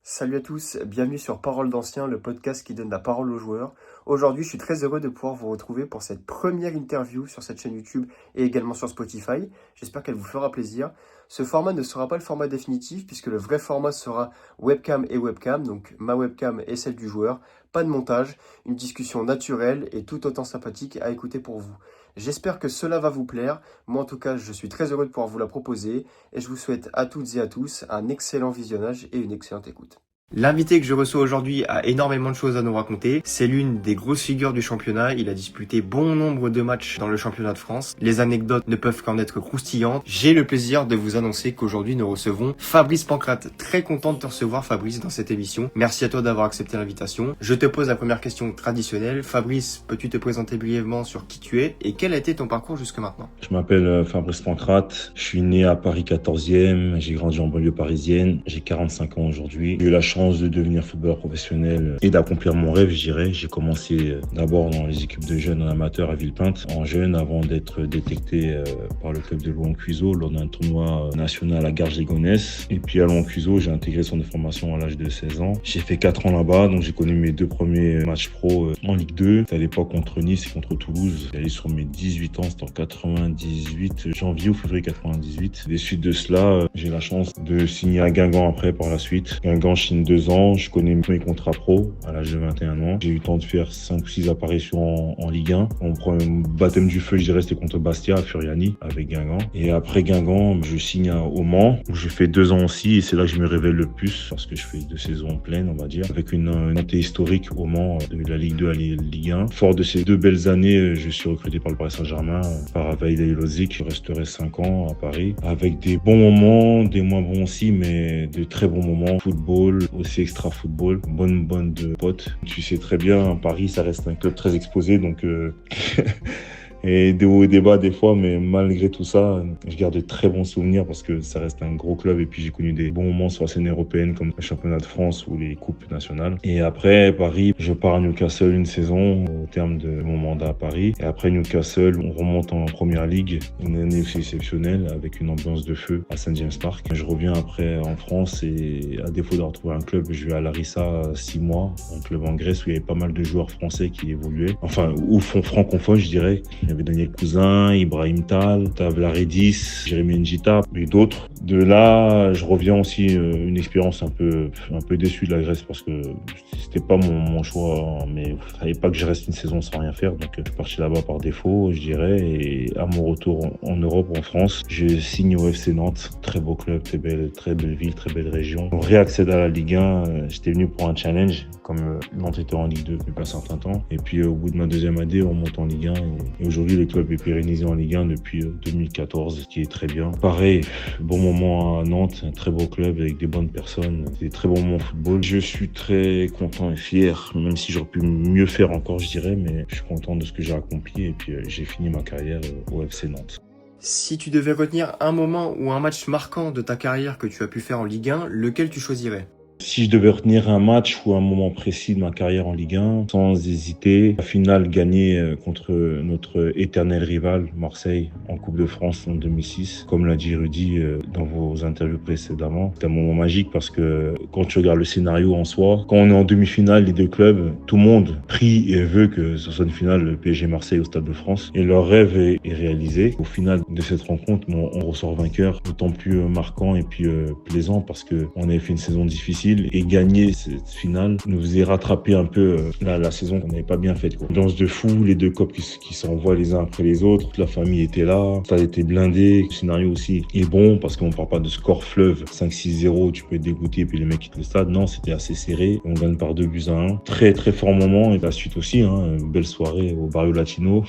Salut à tous, bienvenue sur Parole d'Ancien, le podcast qui donne la parole aux joueurs. Aujourd'hui, je suis très heureux de pouvoir vous retrouver pour cette première interview sur cette chaîne YouTube et également sur Spotify. J'espère qu'elle vous fera plaisir. Ce format ne sera pas le format définitif puisque le vrai format sera webcam et webcam, donc ma webcam et celle du joueur. Pas de montage, une discussion naturelle et tout autant sympathique à écouter pour vous. J'espère que cela va vous plaire. Moi en tout cas, je suis très heureux de pouvoir vous la proposer et je vous souhaite à toutes et à tous un excellent visionnage et une excellente écoute. L'invité que je reçois aujourd'hui a énormément de choses à nous raconter. C'est l'une des grosses figures du championnat. Il a disputé bon nombre de matchs dans le championnat de France. Les anecdotes ne peuvent qu'en être croustillantes. J'ai le plaisir de vous annoncer qu'aujourd'hui nous recevons Fabrice Pancrate. Très content de te recevoir Fabrice dans cette émission. Merci à toi d'avoir accepté l'invitation. Je te pose la première question traditionnelle. Fabrice, peux-tu te présenter brièvement sur qui tu es et quel a été ton parcours jusque maintenant? Je m'appelle Fabrice Pancrate. Je suis né à Paris 14e. J'ai grandi en banlieue parisienne. J'ai 45 ans aujourd'hui. J'ai eu la chance de devenir footballeur professionnel et d'accomplir mon rêve, je dirais. J'ai commencé d'abord dans les équipes de jeunes en amateur à Villepinte, en jeune, avant d'être détecté par le club de Louan-Cuiseaux lors d'un tournoi national à Garges-les-Gonesse. Et puis à Louan-Cuiseaux, j'ai intégré son de formation à l'âge de 16 ans. J'ai fait 4 ans là-bas, donc j'ai connu mes 2 premiers matchs pro en Ligue 2. C'était à l'époque contre Nice et contre Toulouse. J'allais sur mes 18 ans, c'était en 98, janvier ou février 98. Des suites de cela, j'ai la chance de signer à Guingamp après par la suite. Guingamp, Chine 2 ans, je connais mes contrats pro à l'âge de 21 ans. J'ai eu le temps de faire 5 ou 6 apparitions en Ligue 1. Mon premier baptême du feu, je dirais, c'était contre Bastia à Furiani avec Guingamp. Et après Guingamp, je signe au Mans où je fais 2 ans aussi et c'est là que je me révèle le plus parce que je fais 2 saisons pleines, on va dire, avec une montée historique au Mans de la Ligue 2 à la Ligue 1. Fort de ces 2 belles années, je suis recruté par le Paris Saint-Germain, par Vaïda Lozic. Je resterai 5 ans à Paris avec des bons moments, des moins bons aussi, mais de très bons moments. Football, aussi extra football, bonne bande de potes. Tu sais très bien, Paris, ça reste un club très exposé, donc et des hauts et des bas des fois, mais malgré tout ça, je garde de très bons souvenirs parce que ça reste un gros club et puis j'ai connu des bons moments sur la scène européenne comme le championnat de France ou les coupes nationales. Et après Paris, je pars à Newcastle une saison au terme de mon mandat à Paris. Et après Newcastle, on remonte en Première Ligue, une année aussi exceptionnelle avec une ambiance de feu à St James Park. Je reviens après en France et à défaut de retrouver un club, je vais à Larissa 6 mois, un club en Grèce où il y avait pas mal de joueurs français qui évoluaient, enfin ou francophones je dirais. Il y avait Daniel Cousin, Ibrahim Tal, Tavlaredis, Jérémy Njita et d'autres. De là, je reviens aussi une expérience un peu déçue de la Grèce parce que c'était pas mon choix, mais il fallait pas que je reste une saison sans rien faire. Donc je suis parti là-bas par défaut, je dirais. Et à mon retour en Europe, en France, je signe au FC Nantes. Très beau club, très belle ville, très belle région. On réaccède à la Ligue 1. J'étais venu pour un challenge, comme Nantes était en Ligue 2 depuis un certain temps. Et puis au bout de ma 2e année, on monte en Ligue 1. Et aujourd'hui, le club est pérennisé en Ligue 1 depuis 2014, ce qui est très bien. Pareil, bon moment à Nantes, un très beau club avec des bonnes personnes, des très bons moments au football. Je suis très content et fier, même si j'aurais pu mieux faire encore, je dirais, mais je suis content de ce que j'ai accompli et puis j'ai fini ma carrière au FC Nantes. Si tu devais retenir un moment ou un match marquant de ta carrière que tu as pu faire en Ligue 1, lequel tu choisirais ? Si je devais retenir un match ou un moment précis de ma carrière en Ligue 1, sans hésiter, la finale gagnée contre notre éternel rival, Marseille, en Coupe de France en 2006. Comme l'a dit Rudy dans vos interviews précédemment, c'est un moment magique parce que quand tu regardes le scénario en soi, quand on est en demi-finale, les 2 clubs, tout le monde prie et veut que ce soit une finale le PSG Marseille au Stade de France. Et leur rêve est réalisé. Au final de cette rencontre, on ressort vainqueur, d'autant plus marquant et puis plaisant parce qu'on avait fait une saison difficile. Et gagner cette finale nous faisait rattraper un peu la saison qu'on n'avait pas bien faite. Ambiance de fou, les 2 copes qui s'envoient les uns après les autres. Toute la famille était là, ça a été blindé. Le scénario aussi est bon parce qu'on ne parle pas de score fleuve 5-6-0, tu peux être dégoûté et puis les mecs quittent le stade. Non, c'était assez serré. On gagne par 2-1. Très très fort moment et la suite aussi, une belle soirée au Barrio Latino.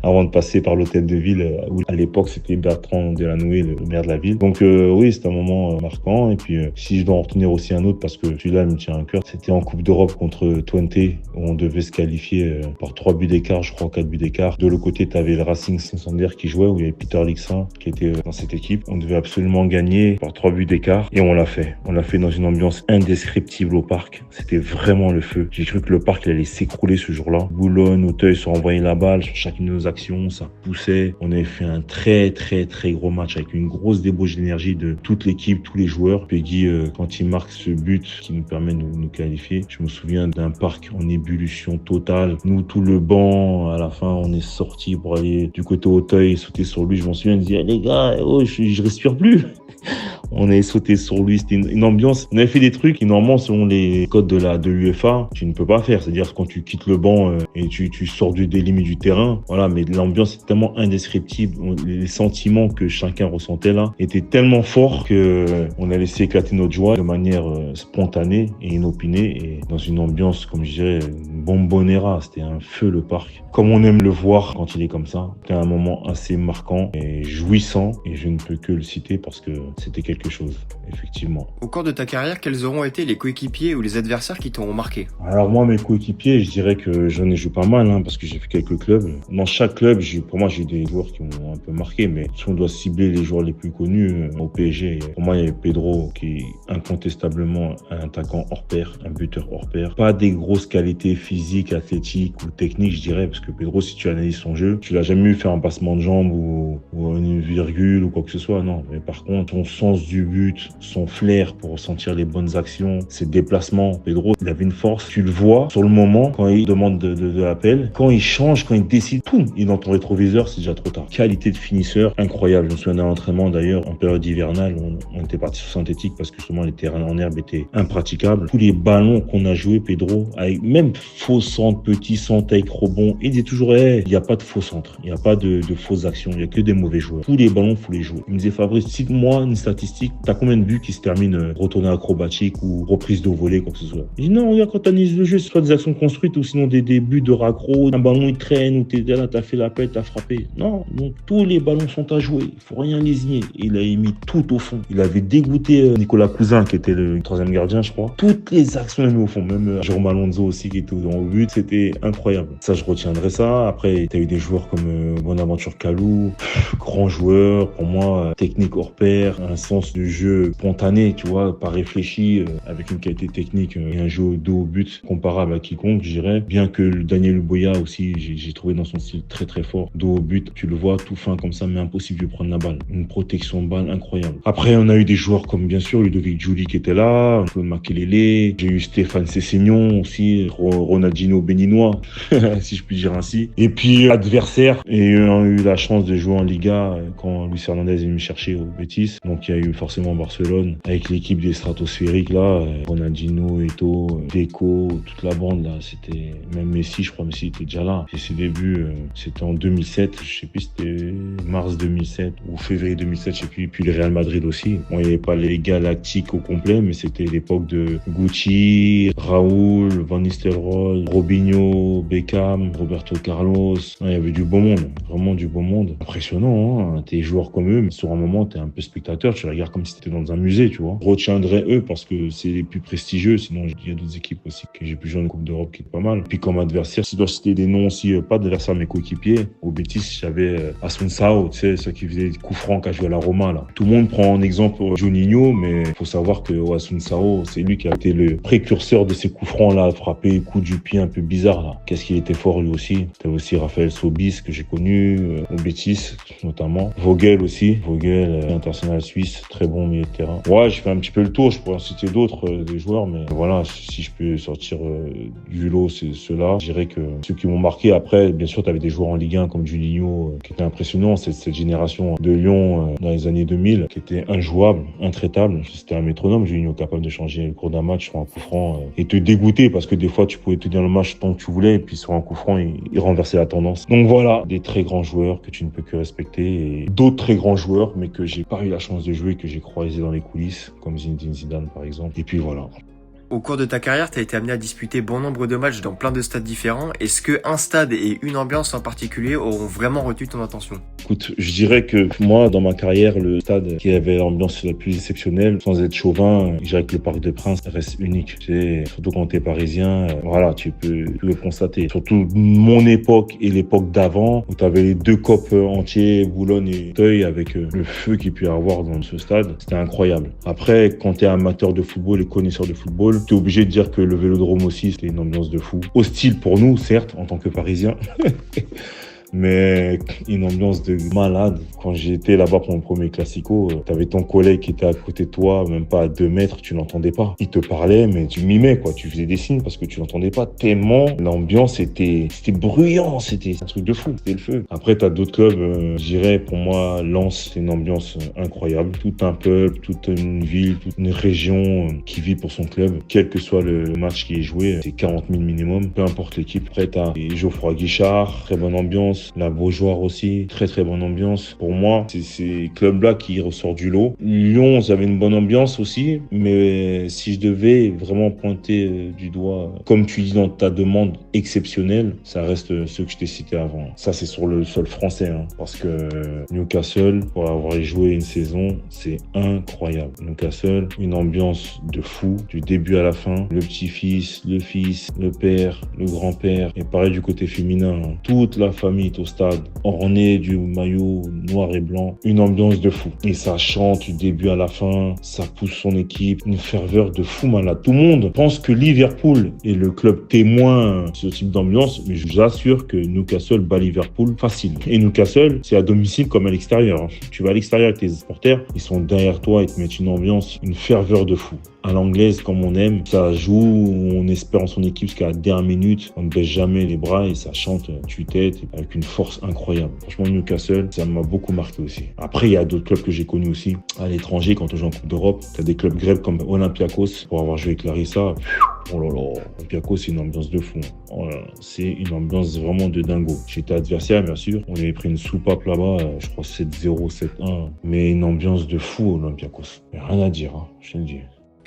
Avant de passer par l'hôtel de ville où à l'époque c'était Bertrand Delanoë, le maire de la ville. Donc oui, c'était un moment marquant. Et puis si je dois en retenir aussi un autre parce que celui-là me tient à cœur, c'était en Coupe d'Europe contre Twente où on devait se qualifier par 3 buts d'écart, je crois 4 buts d'écart. De l'autre côté, tu avais le Racing Santander qui jouait où il y avait Peter Lixin qui était dans cette équipe. On devait absolument gagner par 3 buts d'écart et on l'a fait. On l'a fait dans une ambiance indescriptible au parc. C'était vraiment le feu. J'ai cru que le parc il allait s'écrouler ce jour-là. Boulogne, Auteuil se sont envoyés la balle. chacune de nos actions, ça poussait. On avait fait un très gros match avec une grosse débauche d'énergie de toute l'équipe, tous les joueurs. Peggy, quand il marque ce but qui nous permet de nous qualifier, je me souviens d'un parc en ébullition totale. Nous, tout le banc, à la fin, on est sortis pour aller du côté Auteuil, sauter sur lui. Je m'en souviens, je disais, les gars, oh, je respire plus. On avait sauté sur lui, c'était une ambiance. On avait fait des trucs qui, normalement, selon les codes de l'UEFA, tu ne peux pas faire. C'est-à-dire quand tu quittes le banc et tu sors des limites du terrain, voilà. Mais l'ambiance est tellement indescriptible. Les sentiments que chacun ressentait là étaient tellement forts que on a laissé éclater notre joie de manière spontanée et inopinée et dans une ambiance, comme je dirais, bombonera. C'était un feu le parc. Comme on aime le voir quand il est comme ça. C'était un moment assez marquant et jouissant et je ne peux que le citer parce que c'était quelque chose, effectivement. Au cours de ta carrière, quels auront été les coéquipiers ou les adversaires qui t'auront marqué? Alors moi, mes coéquipiers, je dirais que j'en ai joué pas mal, parce que j'ai fait quelques clubs. Dans chaque club, pour moi, j'ai eu des joueurs qui m'ont un peu marqué, mais si on doit cibler les joueurs les plus connus, au PSG, pour moi, il y avait Pedro, qui est incontestablement un attaquant hors pair, un buteur hors pair. Pas des grosses qualités physiques, athlétiques ou techniques, je dirais, parce que Pedro, si tu analyses son jeu, tu l'as jamais vu faire un passement de jambe ou une virgule ou quoi que ce soit, non. Mais par contre, son sens du but, son flair pour ressentir les bonnes actions, ses déplacements. Pedro, il avait une force. Tu le vois sur le moment quand il demande de l'appel. Quand il change, quand il décide, poum, il est dans ton rétroviseur, c'est déjà trop tard. Qualité de finisseur, incroyable. Je me souviens d'un entraînement d'ailleurs en période hivernale. On était parti sur synthétique parce que justement les terrains en herbe étaient impraticables. Tous les ballons qu'on a joués, Pedro, avec même faux centre, petit centre avec rebond, il disait toujours, il n'y a pas de faux centre, il n'y a pas de fausses actions, il n'y a que des mauvais joueurs. Tous les ballons, faut les jouer. Il me disait, Fabrice, cite-moi une statistique, t'as combien de buts qui se terminent retourné acrobatique ou reprise de volée, quoi que ce soit. Il dit non, regarde, quand t'analyses le jeu, c'est soit des actions construites ou sinon des buts de raccro, un ballon il traîne ou t'es là, t'as fait la pelle, t'as frappé. Non, donc tous les ballons sont à jouer, il faut rien lésigner. Il a mis tout au fond. Il avait dégoûté Nicolas Cousin qui était le troisième gardien, je crois. Toutes les actions il a mis au fond, même Jérôme Alonso aussi qui était au but, c'était incroyable. Ça, je retiendrai ça. Après, t'as eu des joueurs comme Bonaventure Kalou, grand joueur, pour moi, technique hors pair, un sens du jeu spontané, tu vois, pas réfléchi, avec une qualité technique et un jeu dos au but comparable à quiconque, je dirais. Bien que Daniel Boya aussi, j'ai trouvé dans son style très fort. Dos au but, tu le vois tout fin comme ça, mais impossible de prendre la balle. Une protection de balle incroyable. Après, on a eu des joueurs comme bien sûr Ludovic Giuli qui était là, Claude Makelele, j'ai eu Stéphane Sessignon aussi, Ronaldinho béninois, si je puis dire ainsi. Et puis, adversaire, et on a eu la chance de jouer en Liga quand Luis Hernandez est venu me chercher au Betis. Donc, il y a eu forcément Barcelone avec l'équipe des stratosphériques là, Ronaldinho, Eto'o, Deco, toute la bande là, c'était même Messi, je crois Messi était déjà là. Et ses débuts, c'était en 2007, je sais plus si c'était mars 2007 ou février 2007, je sais plus. Puis le Real Madrid aussi. Bon, il n'y avait pas les Galactiques au complet, mais c'était l'époque de Gucci, Raoul, Van Nistelrooy, Robinho, Beckham, Roberto Carlos. Il y avait du beau monde, vraiment du beau monde. Impressionnant, hein. T'es joueur comme eux, mais sur un moment, t'es un peu spectateur, tu regardes comme si t'étais dans un musée, tu vois. Je retiendrai eux parce que c'est les plus prestigieux, sinon il y a d'autres équipes aussi que j'ai pu jouer en Coupe d'Europe qui est pas mal. Puis comme adversaire, si je dois citer des noms aussi, pas d'adversaire mes coéquipiers, au Betis, j'avais Assunção, tu sais, ceux qui faisaient des coups francs qui a joué à la Roma, là. Tout le monde prend en exemple Juninho, mais faut savoir que Assunção, c'est lui qui a été le précurseur de ces coups francs là, frapper coup du pied un peu bizarre là. Qu'est-ce qu'il était fort lui aussi. T'as aussi Raphaël Sobis que j'ai connu au Betis notamment. Vogel aussi, Vogel international suisse, très bon milieu de terrain. Ouais, j'ai fait un petit peu le tour, je pourrais en citer d'autres des joueurs, mais voilà, si je peux sortir du lot, c'est ceux-là. Je dirais que ceux qui m'ont marqué. Après, bien sûr, t'avais des joueurs en Ligue 1 comme Juninho qui étaient impressionnants. C'est cette génération de Lyon dans les années 2000 qui était injouable, intraitable. C'était un métronome, Juninho, capable de changer le cours d'un match sur un coup franc et te dégoûter parce que des fois tu pouvais tenir le match tant que tu voulais et puis sur un coup franc il renversait la tendance. Donc voilà, des très grands joueurs que tu ne peux que respecter et d'autres très grands joueurs mais que j'ai pas eu la chance de jouer, que j'ai croisé dans les coulisses comme Zinedine Zidane par exemple. Et puis voilà. Au cours de ta carrière, tu as été amené à disputer bon nombre de matchs dans plein de stades différents. Est-ce que un stade et une ambiance en particulier auront vraiment retenu ton attention? Écoute, je dirais que moi, dans ma carrière, le stade qui avait l'ambiance la plus exceptionnelle, sans être chauvin, je dirais que le Parc des Princes reste unique. Tu sais, surtout quand t'es parisien, voilà, tu peux le constater. Surtout mon époque et l'époque d'avant, où t'avais les deux copes entiers, Boulogne et Auteuil, avec le feu qu'il peut y avoir dans ce stade. C'était incroyable. Après, quand t'es amateur de football et connaisseur de football, t'es obligé de dire que le Vélodrome aussi, c'était une ambiance de fou. Hostile pour nous, certes, en tant que Parisiens. mais une ambiance de malade. Quand j'étais là-bas pour mon premier Classico, t'avais ton collègue qui était à côté de toi, même pas à 2 mètres, tu l'entendais pas. Il te parlait, mais tu mimais, quoi. Tu faisais des signes parce que tu l'entendais pas tellement l'ambiance était bruyant, c'était un truc de fou, c'était le feu. Après, t'as d'autres clubs, je dirais, pour moi, Lens, c'est une ambiance incroyable. Tout un peuple, toute une ville, toute une région qui vit pour son club. Quel que soit le match qui est joué, c'est 40 000 minimum, peu importe l'équipe. Après, t'as Geoffroy Guichard, très bonne ambiance. La Beaujoire aussi, très très bonne ambiance. Pour moi, c'est ces clubs-là qui ressortent du lot. Lyon, ça avait une bonne ambiance aussi, mais si je devais vraiment pointer du doigt, comme tu dis dans ta demande exceptionnelle, ça reste ceux que je t'ai cités avant. Ça, c'est sur le sol français, parce que Newcastle, pour avoir joué une saison, c'est incroyable. Newcastle, une ambiance de fou, du début à la fin. Le petit-fils, le père, le grand-père. Et pareil du côté féminin, toute la famille est au stade, ornée du maillot noir et blanc. Une ambiance de fou. Et ça chante du début à la fin, ça pousse son équipe, une ferveur de fou malade. Tout le monde pense que Liverpool est le club témoin de ce type d'ambiance, mais je vous assure que Newcastle bat Liverpool facile. Et Newcastle, c'est à domicile comme à l'extérieur. Tu vas à l'extérieur avec tes supporters, ils sont derrière toi, ils te mettent une ambiance, une ferveur de fou. À l'anglaise, comme on aime, ça joue, on espère en son équipe jusqu'à la dernière minute, on ne baisse jamais les bras et ça chante tue-tête avec une force incroyable. Franchement, Newcastle, ça m'a beaucoup marqué aussi. Après, il y a d'autres clubs que j'ai connus aussi. À l'étranger, quand on joue en Coupe d'Europe, tu as des clubs grecs comme Olympiakos, pour avoir joué avec Larissa. Oh là là, Olympiakos, c'est une ambiance de fou. Oh là là, c'est une ambiance vraiment de dingo. J'étais adversaire, bien sûr. On avait pris une soupape là-bas, je crois 7-0, 7-1. Mais une ambiance de fou, Olympiakos. Rien à dire, je te le dis.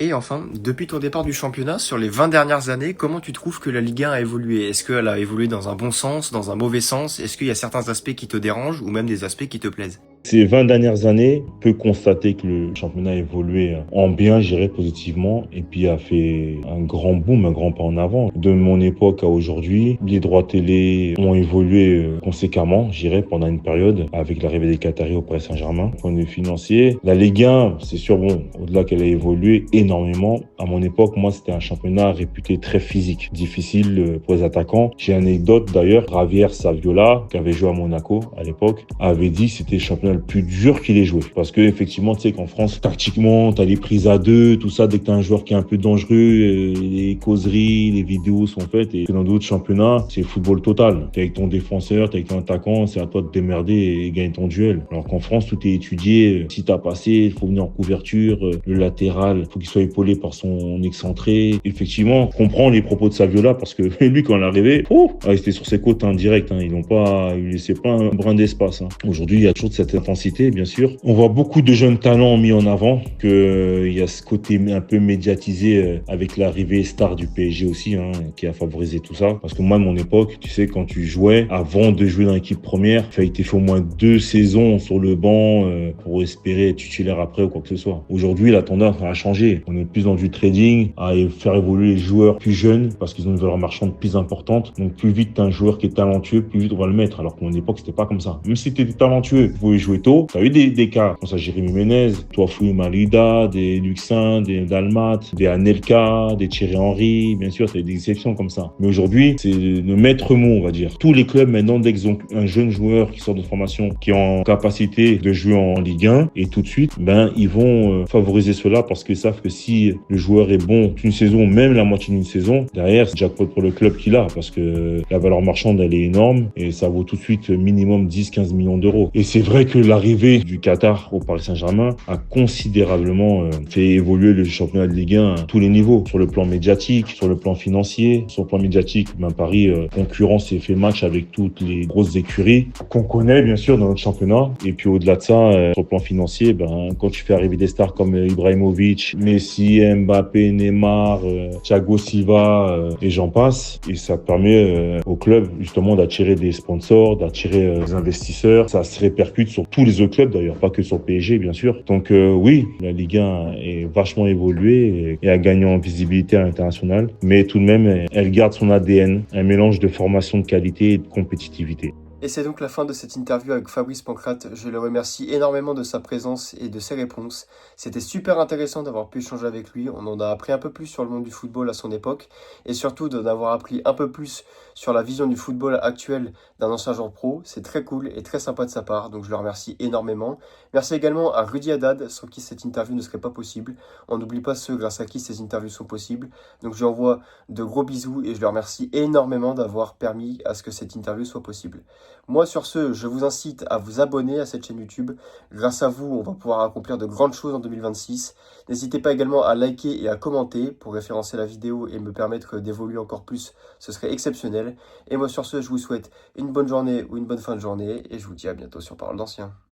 Et enfin, depuis ton départ du championnat, sur les 20 dernières années, comment tu trouves que la Ligue 1 a évolué? Est-ce qu'elle a évolué dans un bon sens, dans un mauvais sens? Est-ce qu'il y a certains aspects qui te dérangent ou même des aspects qui te plaisent? Ces 20 dernières années, on peut constater que le championnat a évolué en bien, je dirais positivement, et puis a fait un grand boom, un grand pas en avant. De mon époque à aujourd'hui, les droits télé ont évolué conséquemment, je dirais, pendant une période, avec l'arrivée des Qataris au Paris Saint-Germain. Point de vue financier, la Ligue 1, c'est sûr, bon, au-delà qu'elle a évolué énormément, à mon époque, moi, c'était un championnat réputé très physique, difficile pour les attaquants. J'ai une anecdote d'ailleurs, Javier Saviola, qui avait joué à Monaco à l'époque, avait dit que c'était le championnat le plus dur qu'il ait joué. Parce que effectivement, tu sais qu'en France, tactiquement, t'as les prises à deux, tout ça, dès que t'as un joueur qui est un peu dangereux, les causeries, les vidéos sont faites. Et dans d'autres championnats, c'est football total. T'es avec ton défenseur, t'es avec ton attaquant, c'est à toi de te démerder et gagner ton duel. Alors qu'en France, tout est étudié. Si t'as passé, il faut venir en couverture. Le latéral, faut qu'il soit épaulé par son excentré. Effectivement, je comprends les propos de Saviola parce que lui, quand il est arrivé, il était sur ses côtes direct. Ils lui laissaient pas un brin d'espace. Aujourd'hui, il y a toujours de cette intensité, bien sûr. On voit beaucoup de jeunes talents mis en avant, il y a ce côté un peu médiatisé avec l'arrivée star du PSG aussi, qui a favorisé tout ça. Parce que moi, de mon époque, tu sais, quand tu jouais, avant de jouer dans l'équipe première, il fallait que tu aies fait au moins 2 saisons sur le banc pour espérer être titulaire après ou quoi que ce soit. Aujourd'hui, la tendance a changé. On est plus dans du trading, à faire évoluer les joueurs plus jeunes parce qu'ils ont une valeur marchande plus importante. Donc plus vite t'as un joueur qui est talentueux, plus vite on va le mettre. Alors qu'à mon époque, c'était pas comme ça. Même si t'étais talentueux, vous pouvez jouer tôt. T'as eu des cas, comme ça, Jérémy Ménez, toi Fouillou Malida, des Luxin, des Dalmat, des Anelka, des Thierry Henry. Bien sûr, t'as eu des exceptions comme ça. Mais aujourd'hui, c'est le maître mot, on va dire. Tous les clubs, maintenant, dès qu'ils ont un jeune joueur qui sort de formation, qui est en capacité de jouer en Ligue 1, et tout de suite, ils vont favoriser cela parce qu'ils savent que si le joueur est bon une saison, même la moitié d'une saison, derrière, c'est jackpot pour le club qu'il a parce que la valeur marchande, elle est énorme et ça vaut tout de suite minimum 10-15 millions d'euros. Et c'est vrai que l'arrivée du Qatar au Paris Saint-Germain a considérablement fait évoluer le championnat de Ligue 1 à tous les niveaux, sur le plan médiatique, sur le plan financier. Sur le plan médiatique, Paris concurrence et fait match avec toutes les grosses écuries qu'on connaît bien sûr dans notre championnat. Et puis au-delà de ça, sur le plan financier, quand tu fais arriver des stars comme Ibrahimovic, Messi, Mbappé, Neymar, Thiago Silva et j'en passe, et ça permet au club justement d'attirer des sponsors, d'attirer des investisseurs. Ça se répercute sur tous les autres clubs d'ailleurs, pas que sur PSG bien sûr. Donc oui, la Ligue 1 est vachement évoluée et a gagné en visibilité à l'international, mais tout de même elle garde son ADN, un mélange de formation de qualité et de compétitivité. Et c'est donc la fin de cette interview avec Fabrice Pancrate. Je le remercie énormément de sa présence et de ses réponses. C'était super intéressant d'avoir pu échanger avec lui. On en a appris un peu plus sur le monde du football à son époque et surtout d'en avoir appris un peu plus sur la vision du football actuel d'un ancien joueur pro. C'est très cool et très sympa de sa part, donc je le remercie énormément. Merci également à Rudy Haddad, sans qui cette interview ne serait pas possible. On n'oublie pas ceux grâce à qui ces interviews sont possibles. Donc je lui envoie de gros bisous et je le remercie énormément d'avoir permis à ce que cette interview soit possible. Moi, sur ce, je vous incite à vous abonner à cette chaîne YouTube. Grâce à vous, on va pouvoir accomplir de grandes choses en 2026. N'hésitez pas également à liker et à commenter pour référencer la vidéo et me permettre d'évoluer encore plus. Ce serait exceptionnel. Et moi, sur ce, je vous souhaite une bonne journée ou une bonne fin de journée et je vous dis à bientôt sur Parole d'Ancien.